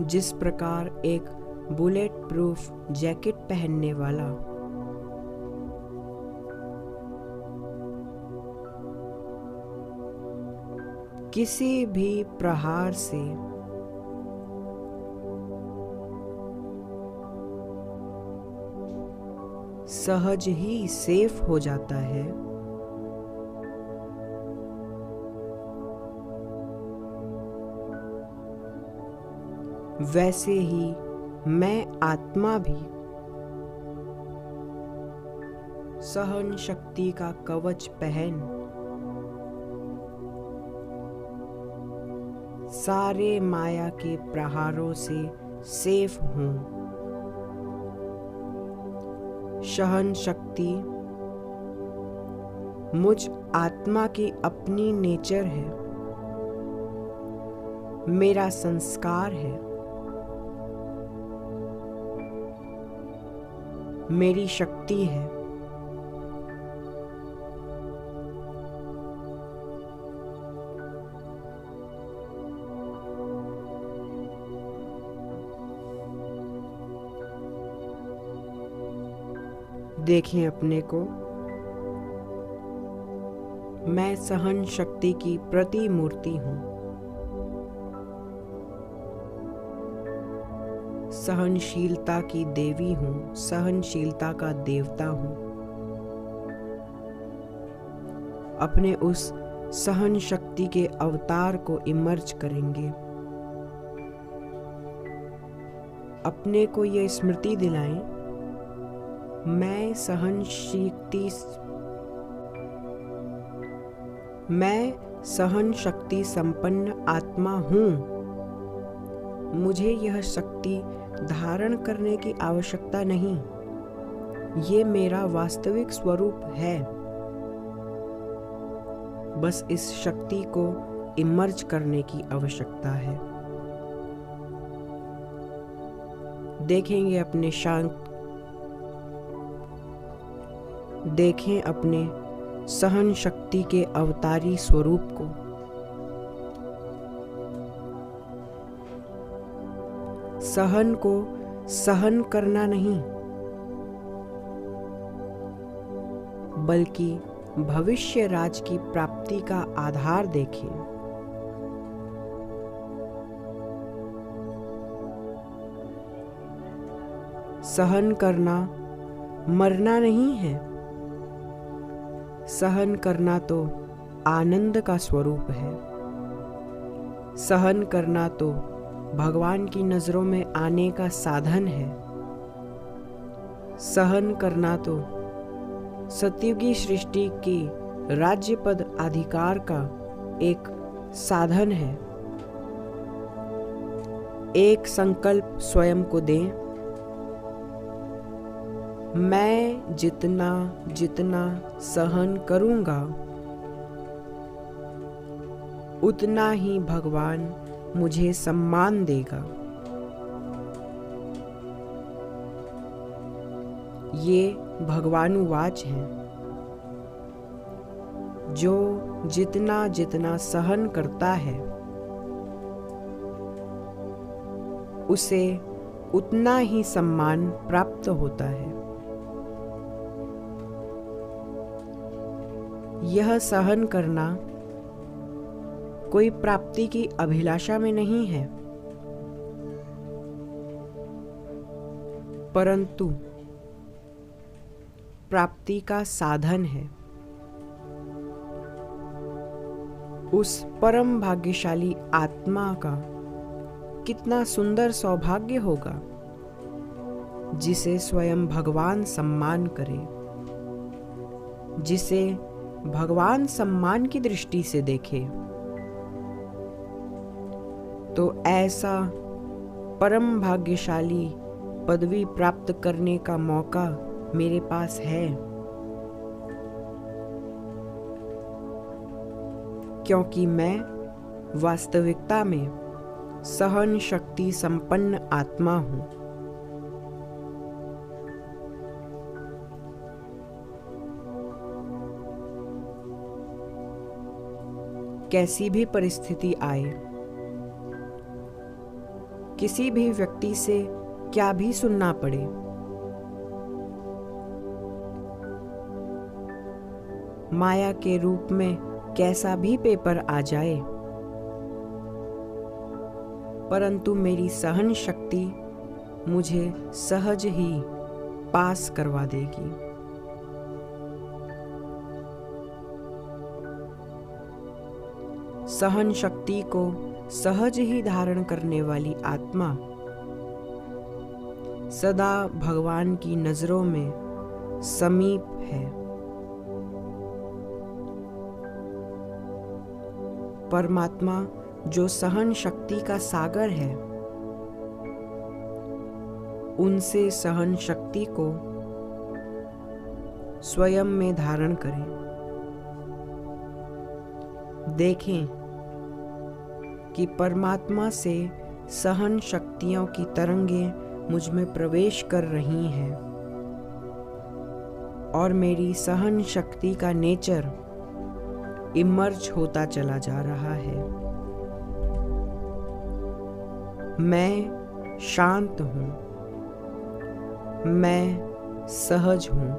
जिस प्रकार एक बुलेट प्रूफ जैकेट पहनने वाला किसी भी प्रहार से सहज ही सेफ हो जाता है, वैसे ही मैं आत्मा भी सहन शक्ति का कवच पहन सारे माया के प्रहारों से सेफ हूं। सहन शक्ति मुझ आत्मा की अपनी नेचर है, मेरा संस्कार है, मेरी शक्ति है। देखें अपने को, मैं सहन शक्ति की प्रतिमूर्ति हूं, सहनशीलता की देवी हूं, सहनशीलता का देवता हूं। अपने उस सहन शक्ति के अवतार को इमर्ज करेंगे। अपने को ये स्मृति दिलाएं, मैं सहन शक्ति संपन्न आत्मा हूं। मुझे यह शक्ति धारण करने की आवश्यकता नहीं, ये मेरा वास्तविक स्वरूप है। बस इस शक्ति को इमर्ज करने की आवश्यकता है। देखें अपने सहन शक्ति के अवतारी स्वरूप को। सहन को सहन करना नहीं, बल्कि भविष्य राज की प्राप्ति का आधार देखें। सहन करना मरना नहीं है, सहन करना तो आनंद का स्वरूप है। सहन करना तो भगवान की नजरों में आने का साधन है। सहन करना तो सतयुगी सृष्टि की राज्य पद अधिकार का एक साधन है। एक संकल्प स्वयं को दें, मैं जितना जितना सहन करूंगा उतना ही भगवान मुझे सम्मान देगा। ये भगवानुवाच है। जो जितना जितना सहन करता है उसे उतना ही सम्मान प्राप्त होता है। यह सहन करना कोई प्राप्ति की अभिलाषा में नहीं है, परंतु प्राप्ति का साधन है। उस परम भाग्यशाली आत्मा का कितना सुंदर सौभाग्य होगा जिसे स्वयं भगवान सम्मान करे, जिसे भगवान सम्मान की दृष्टि से देखे। तो ऐसा परम भाग्यशाली पदवी प्राप्त करने का मौका मेरे पास है, क्योंकि मैं वास्तविकता में सहन शक्ति संपन्न आत्मा हूं। कैसी भी परिस्थिति आए, किसी भी व्यक्ति से क्या भी सुनना पड़े, माया के रूप में कैसा भी पेपर आ जाए, परंतु मेरी सहन शक्ति मुझे सहज ही पास करवा देगी। सहन शक्ति को सहज ही धारण करने वाली आत्मा सदा भगवान की नजरों में समीप है। परमात्मा जो सहन शक्ति का सागर है, उनसे सहन शक्ति को स्वयं में धारण करें। देखें कि परमात्मा से सहन शक्तियों की तरंगें मुझ में प्रवेश कर रही हैं और मेरी सहन शक्ति का नेचर इमर्ज होता चला जा रहा है। मैं शांत हूँ, मैं सहज हूँ,